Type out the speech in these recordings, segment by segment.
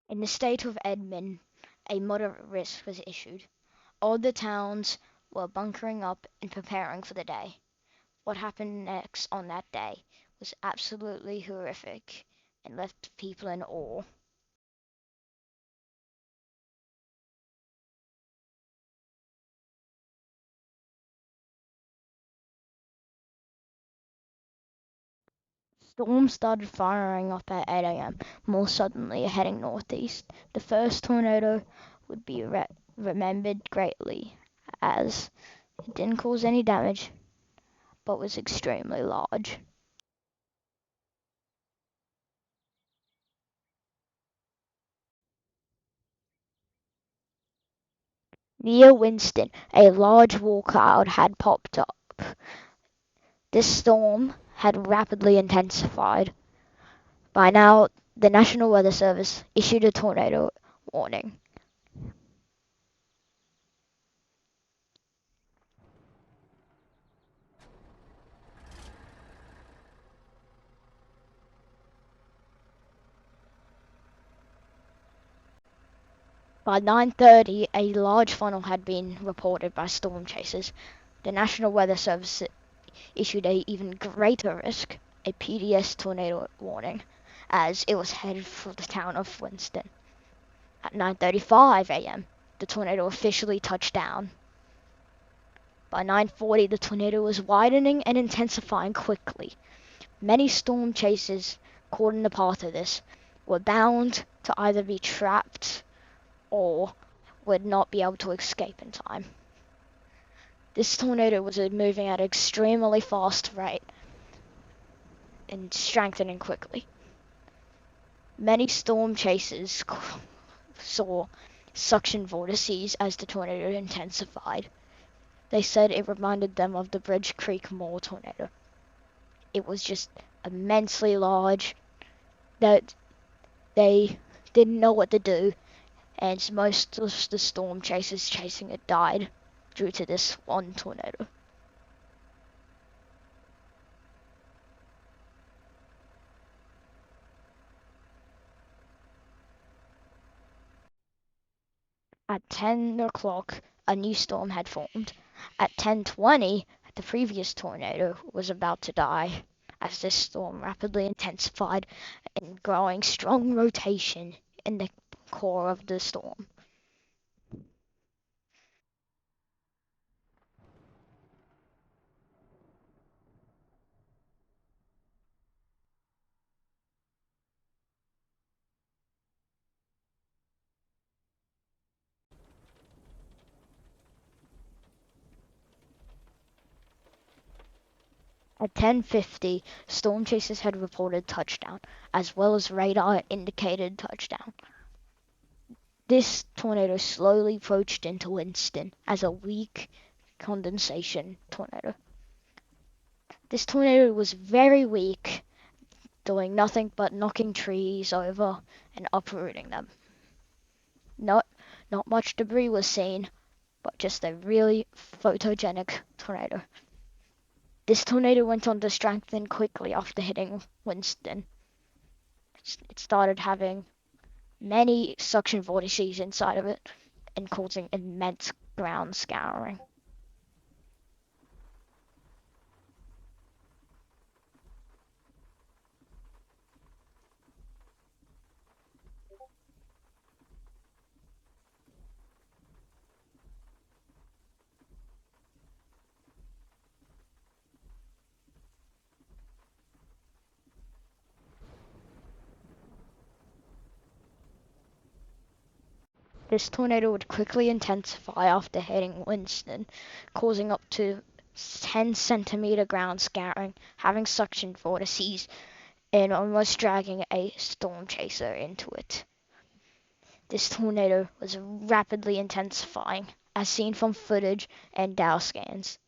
In the state of Edmund, a moderate risk was issued. All the towns were bunkering up and preparing for the day. What happened next on that day was absolutely horrific and left people in awe. Storms started firing up at 8 a.m., more suddenly heading northeast. The first tornado would be remembered greatly as it didn't cause any damage but was extremely large. Near Winston, a large war cloud had popped up. This storm had rapidly intensified. By now, the National Weather Service issued a tornado warning. By 9:30, a large funnel had been reported by storm chasers. The National Weather Service issued a even greater risk, a PDS tornado warning, as it was headed for the town of Winston. At 9:35 a.m., the tornado officially touched down. By 9:40, the tornado was widening and intensifying quickly. Many storm chasers caught in the path of this were bound to either be trapped or would not be able to escape in time. This tornado was moving at an extremely fast rate and strengthening quickly. Many storm chasers saw suction vortices as the tornado intensified. They said it reminded them of the Bridge Creek Mall tornado. It was just immensely large that they didn't know what to do, and most of the storm chasers chasing it died due to this one tornado. At 10 o'clock, a new storm had formed. At 10:20, the previous tornado was about to die, as this storm rapidly intensified and growing strong rotation in the core of the storm. At 10:50, storm chasers had reported touchdown, as well as radar indicated touchdown. This tornado slowly approached into Winston as a weak condensation tornado. This tornado was very weak, doing nothing but knocking trees over and uprooting them. Not, not much debris was seen, but just a really photogenic tornado. This tornado went on to strengthen quickly after hitting Winston. It started having many suction vortices inside of it and causing immense ground scouring. This tornado would quickly intensify after hitting Winston, causing up to 10 centimeter ground scouring, having suction vortices, and almost dragging a storm chaser into it. This tornado was rapidly intensifying, as seen from footage and Dow scans.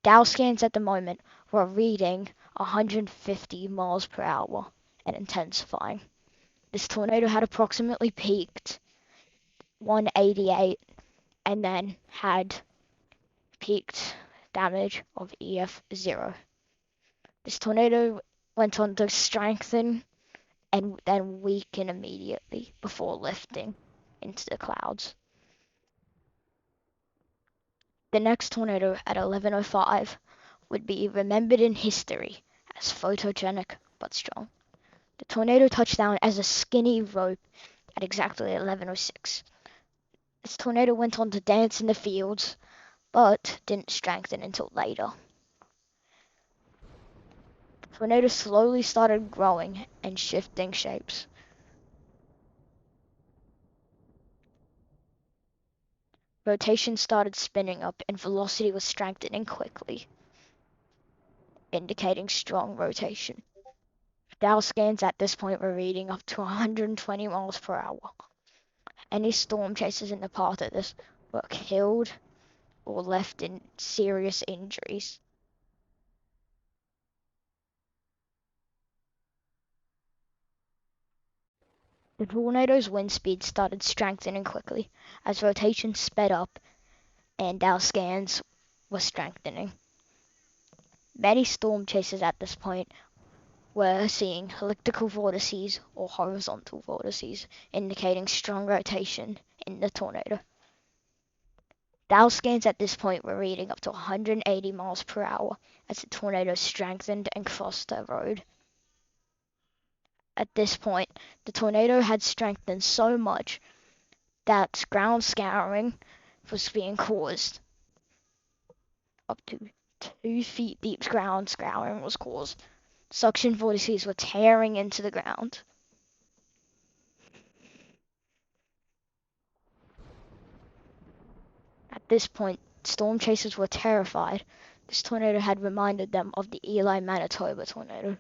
Dow scans at the moment were reading 150 miles per hour and intensifying. This tornado had approximately peaked 188 and then had peaked damage of EF0. This tornado went on to strengthen and then weaken immediately before lifting into the clouds. The next tornado at 11:05 would be remembered in history as photogenic but strong. The tornado touched down as a skinny rope at exactly 11:06. This tornado went on to dance in the fields, but didn't strengthen until later. The tornado slowly started growing and shifting shapes. Rotation started spinning up and velocity was strengthening quickly, indicating strong rotation. Dow scans at this point were reading up to 120 miles per hour. Any storm chasers in the path of this were killed or left in serious injuries. The tornado's wind speed started strengthening quickly as rotation sped up and Dow scans were strengthening. Many storm chasers at this point were seeing elliptical vortices or horizontal vortices, indicating strong rotation in the tornado. Dow scans at this point were reading up to 180 miles per hour as the tornado strengthened and crossed the road. At this point, the tornado had strengthened so much that ground scouring was being caused. Up to 2 feet deep ground scouring was caused. Suction vortices were tearing into the ground. At this point, storm chasers were terrified. This tornado had reminded them of the Ely, Manitoba tornado.